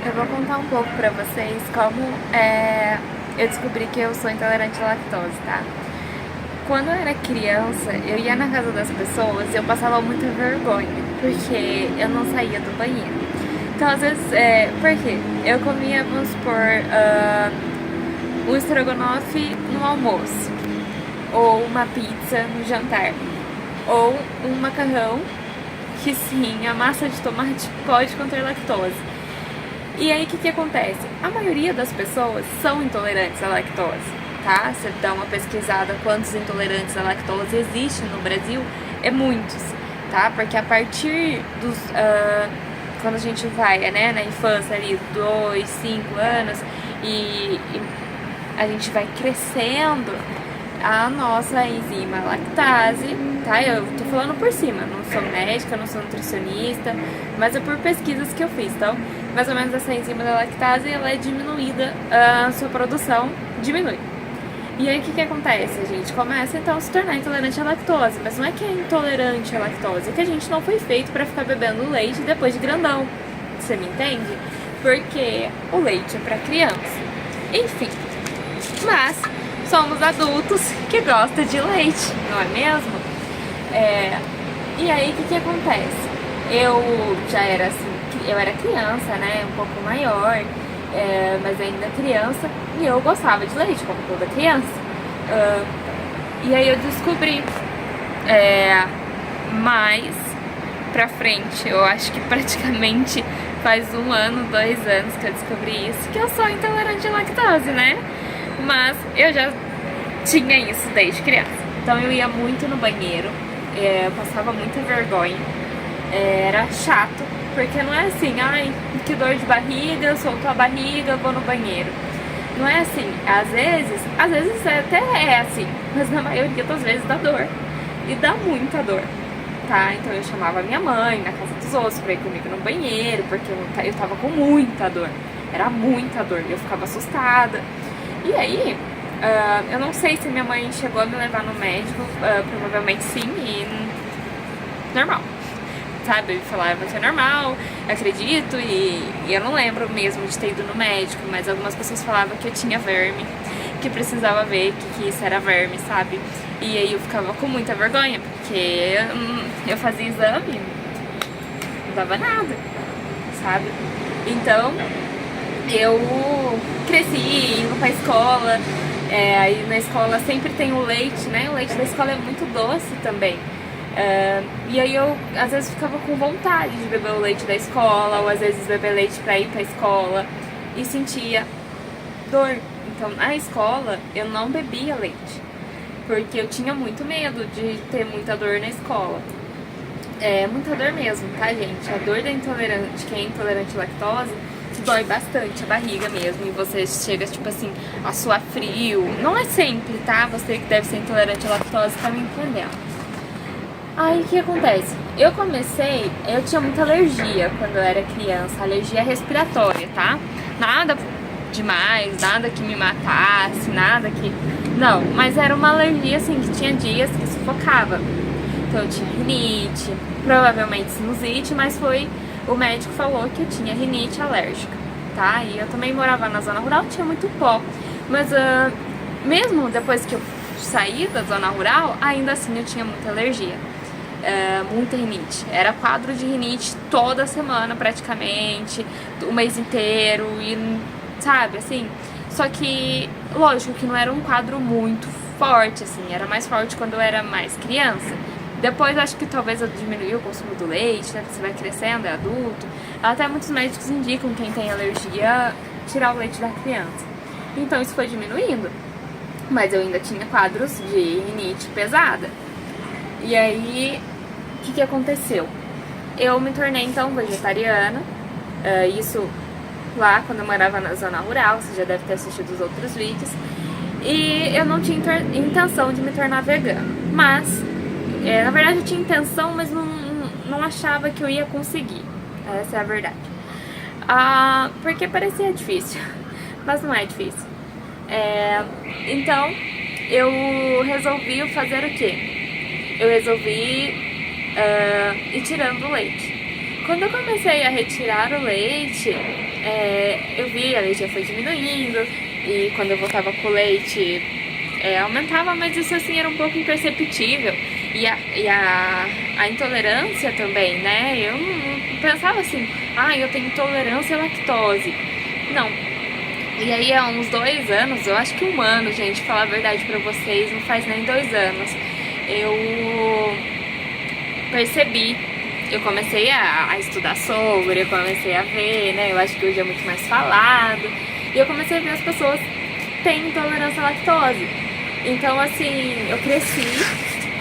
Eu vou contar um pouco pra vocês como eu descobri que eu sou intolerante à lactose, tá? Quando eu era criança, eu ia na casa das pessoas e eu passava muita vergonha, porque eu não saía do banheiro. Então, às vezes, por quê? Eu comia, vamos supor, um estrogonofe no almoço, ou uma pizza no jantar, ou um macarrão que sim, a massa de tomate pode conter lactose. E aí o que acontece? A maioria das pessoas são intolerantes à lactose, tá? Você dá uma pesquisada quantos intolerantes à lactose existem no Brasil, é muitos, tá? Porque a partir dos... quando a gente vai, né, na infância ali, 2, 5 anos, e a gente vai crescendo, a nossa enzima lactase, tá? Eu tô falando por cima, não sou médica, não sou nutricionista, mas é por pesquisas que eu fiz, então, mais ou menos essa enzima da lactase, ela é diminuída, a sua produção diminui. E aí o que acontece? A gente começa então a se tornar intolerante à lactose, mas não é que é intolerante à lactose, é que a gente não foi feito pra ficar bebendo leite depois de grandão, você me entende? Porque o leite é pra criança. Enfim, mas somos adultos que gostam de leite, não é mesmo? E aí o que acontece? Eu já era assim, eu era criança, né, um pouco maior, mas ainda criança, e eu gostava de leite, como toda criança. E aí eu descobri, mais pra frente, eu acho que praticamente faz 1 ano, 2 anos que eu descobri isso, que eu sou intolerante à lactose, né? Mas eu já tinha isso desde criança. Então eu ia muito no banheiro, eu passava muita vergonha, era chato, porque não é assim, ai, que dor de barriga, soltou a barriga, vou no banheiro. Não é assim, às vezes até é assim, mas na maioria das vezes dá dor, e dá muita dor, tá? Então eu chamava minha mãe na casa dos outros pra ir comigo no banheiro, porque eu tava com muita dor, era muita dor, e eu ficava assustada. E aí, eu não sei se minha mãe chegou a me levar no médico, provavelmente sim, e normal, sabe? Falaram que é normal, acredito, e eu não lembro mesmo de ter ido no médico, mas algumas pessoas falavam que eu tinha verme, que precisava ver que isso era verme, sabe? E aí eu ficava com muita vergonha, porque eu fazia exame, não dava nada, sabe? Então, eu cresci indo pra escola, aí na escola sempre tem o leite, né? O leite da escola é muito doce também. E aí eu às vezes ficava com vontade de beber o leite da escola, ou às vezes beber leite pra ir pra escola, e sentia dor. Então na escola eu não bebia leite, porque eu tinha muito medo de ter muita dor na escola. Muita dor mesmo, tá, gente? A dor da intolerante, quem é intolerante à lactose, dói bastante a barriga mesmo, e você chega, tipo assim, a suar frio. Não é sempre, tá? Você que deve ser intolerante à lactose tá me entendendo. Aí o que acontece? Eu tinha muita alergia quando eu era criança, alergia respiratória, tá? Nada demais, nada que me matasse, nada que... Não, mas era uma alergia assim, que tinha dias que sufocava. Então eu tinha rinite, provavelmente sinusite, mas o médico falou que eu tinha rinite alérgica, tá? E eu também morava na zona rural, tinha muito pó. Mas mesmo depois que eu saí da zona rural, ainda assim eu tinha muita alergia. Muita rinite. Era quadro de rinite toda semana praticamente, o mês inteiro, e sabe, assim. Só que, lógico que não era um quadro muito forte, assim, era mais forte quando eu era mais criança. Depois acho que talvez eu diminui o consumo do leite, né, porque você vai crescendo, é adulto. Até muitos médicos indicam quem tem alergia tirar o leite da criança. Então isso foi diminuindo, mas eu ainda tinha quadros de rinite pesada. E aí, o que aconteceu? Eu me tornei então vegetariana, isso lá quando eu morava na zona rural, você já deve ter assistido os outros vídeos. E eu não tinha intenção de me tornar vegana, mas, na verdade eu tinha intenção, mas não achava que eu ia conseguir, essa é a verdade. Porque parecia difícil, mas não é difícil. Então, eu resolvi fazer o quê? Eu resolvi ir tirando o leite. quando eu comecei a retirar o leite, eu vi a leite já foi diminuindo, e quando eu voltava com o leite, aumentava, mas isso assim era um pouco imperceptível. E a intolerância também, né? Eu não pensava assim, eu tenho intolerância à lactose. Não. E aí há uns 2 anos, eu acho que 1 ano, gente, falar a verdade pra vocês, não faz nem 2 anos, eu percebi, eu comecei a estudar sobre, eu comecei a ver, né? Eu acho que hoje é muito mais falado, e eu comecei a ver as pessoas que têm intolerância à lactose. Então, assim, eu cresci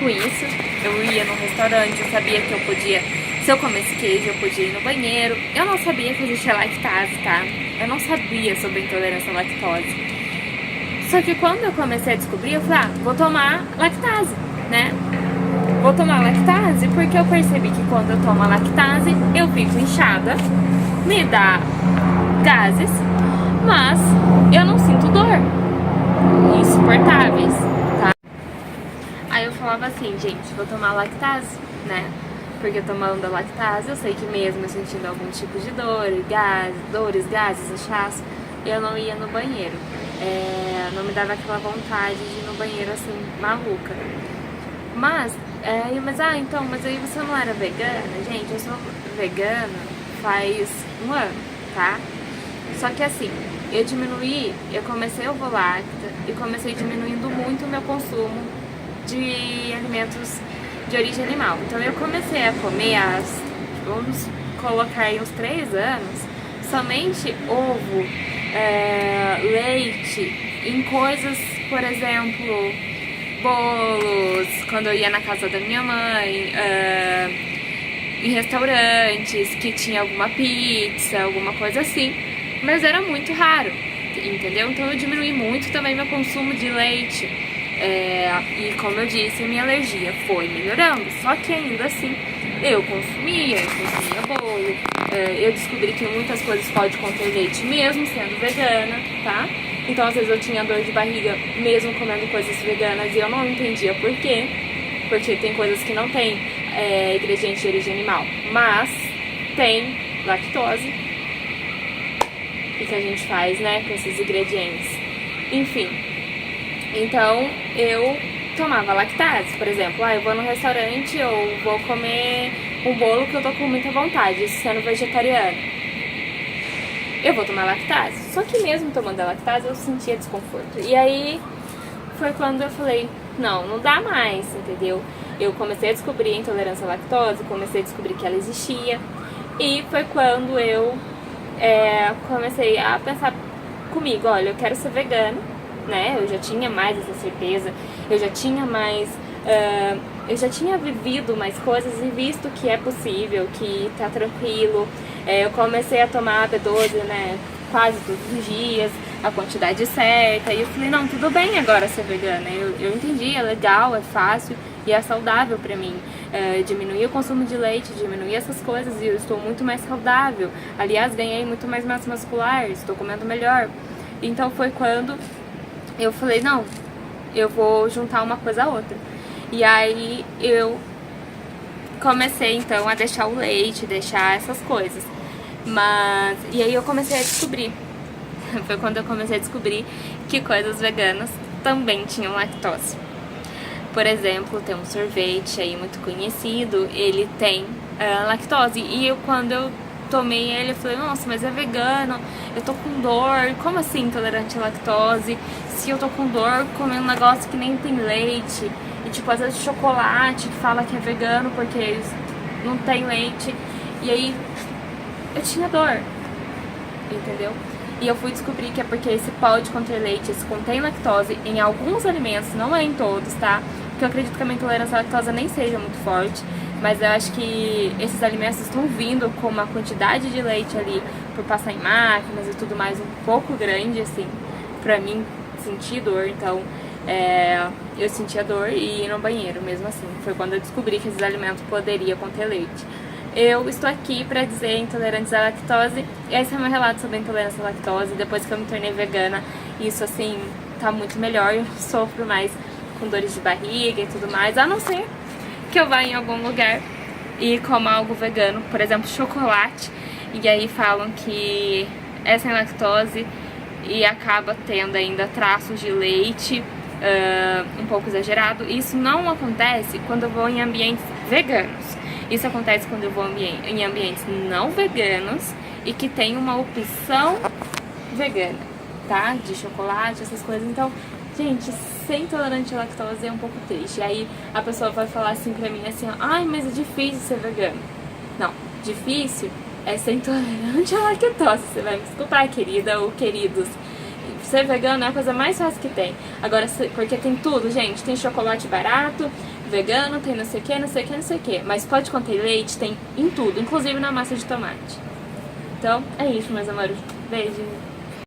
com isso. Eu ia num restaurante, eu sabia que eu podia, se eu comesse queijo, eu podia ir no banheiro. Eu não sabia que existia lactase, tá? Eu não sabia sobre intolerância à lactose. Só que quando eu comecei a descobrir, eu falei, vou tomar lactase, né? Vou tomar lactase porque eu percebi que quando eu tomo a lactase, eu fico inchada, me dá gases, mas eu não sinto dor insuportáveis, tá? Aí eu falava assim, gente, vou tomar lactase, né? Porque tomando a lactase, eu sei que mesmo eu sentindo algum tipo de dores, gases, inchaço, eu não ia no banheiro. Não me dava aquela vontade de ir no banheiro assim, maluca. Mas aí você não era vegana? Gente, eu sou vegana faz 1 ano, tá? Só que assim, eu comecei ovolacta e comecei diminuindo muito o meu consumo de alimentos de origem animal. Então eu comecei a comer vamos colocar aí uns 3 anos, somente ovo, leite, em coisas, por exemplo, bolos, quando eu ia na casa da minha mãe, em restaurantes que tinha alguma pizza, alguma coisa assim, mas era muito raro, entendeu? Então eu diminui muito também meu consumo de leite, e como eu disse, a minha alergia foi melhorando, só que ainda assim eu consumia bolo, eu descobri que muitas coisas podem conter leite mesmo sendo vegana, tá? Então às vezes eu tinha dor de barriga mesmo comendo coisas veganas e eu não entendia por quê, porque tem coisas que não tem ingrediente de origem animal, mas tem lactose. O que a gente faz, né, com esses ingredientes? Enfim, então eu tomava lactase, por exemplo, eu vou no restaurante ou vou comer um bolo que eu tô com muita vontade, isso sendo vegetariano, eu vou tomar lactase. Só que mesmo tomando a lactase eu sentia desconforto. E aí foi quando eu falei, não dá mais, entendeu? Eu comecei a descobrir a intolerância à lactose, comecei a descobrir que ela existia. E foi quando eu comecei a pensar comigo, olha, eu quero ser vegana, né? Eu já tinha mais essa certeza, eu já tinha mais... eu já tinha vivido mais coisas e visto que é possível, que tá tranquilo. Eu comecei a tomar B12, né, quase todos os dias, a quantidade certa, e eu falei, não, tudo bem agora ser vegana, eu entendi, é legal, é fácil e é saudável pra mim. Diminuir o consumo de leite, diminuir essas coisas e eu estou muito mais saudável. Aliás, ganhei muito mais massa muscular, estou comendo melhor. Então foi quando eu falei, não, eu vou juntar uma coisa a outra. E aí eu comecei então a deixar o leite, deixar essas coisas. E aí eu comecei a descobrir, foi quando eu comecei a descobrir que coisas veganas também tinham lactose. Por exemplo, tem um sorvete aí muito conhecido, ele tem lactose. E quando eu tomei ele, eu falei, nossa, mas é vegano, eu tô com dor, como assim intolerante à lactose? Se eu tô com dor comendo um negócio que nem tem leite, e tipo, às vezes chocolate que fala que é vegano porque eles não tem leite. E aí eu tinha dor, entendeu? E eu fui descobrir que é porque esse pode conter leite, esse contém lactose em alguns alimentos, não é em todos, tá? Porque eu acredito que a minha intolerância à lactose nem seja muito forte, mas eu acho que esses alimentos estão vindo com uma quantidade de leite ali, por passar em máquinas e tudo mais, um pouco grande, assim, pra mim sentir dor. Então, eu sentia dor e ia no banheiro mesmo assim. Foi quando eu descobri que esses alimentos poderiam conter leite. Eu estou aqui para dizer intolerantes à lactose. Esse é o meu relato sobre a intolerância à lactose. Depois que eu me tornei vegana, isso assim tá muito melhor. Eu não sofro mais com dores de barriga e tudo mais, a não ser que eu vá em algum lugar e coma algo vegano, por exemplo, chocolate, e aí falam que é sem lactose e acaba tendo ainda traços de leite, um pouco exagerado. Isso não acontece quando eu vou em ambientes veganos. Isso acontece quando eu vou em ambientes não veganos e que tem uma opção vegana, tá? De chocolate, essas coisas. Então, gente, ser intolerante à lactose é um pouco triste. E aí a pessoa vai falar assim pra mim, assim, ai, mas é difícil ser vegano. Não, difícil é ser intolerante à lactose. Você vai me desculpar, querida ou queridos. Ser vegano é a coisa mais fácil que tem. Agora, porque tem tudo, gente. Tem chocolate barato, vegano, tem não sei o que, não sei o que, não sei o que. Mas pode conter leite, tem em tudo, inclusive na massa de tomate. Então, é isso, meus amores. Beijo.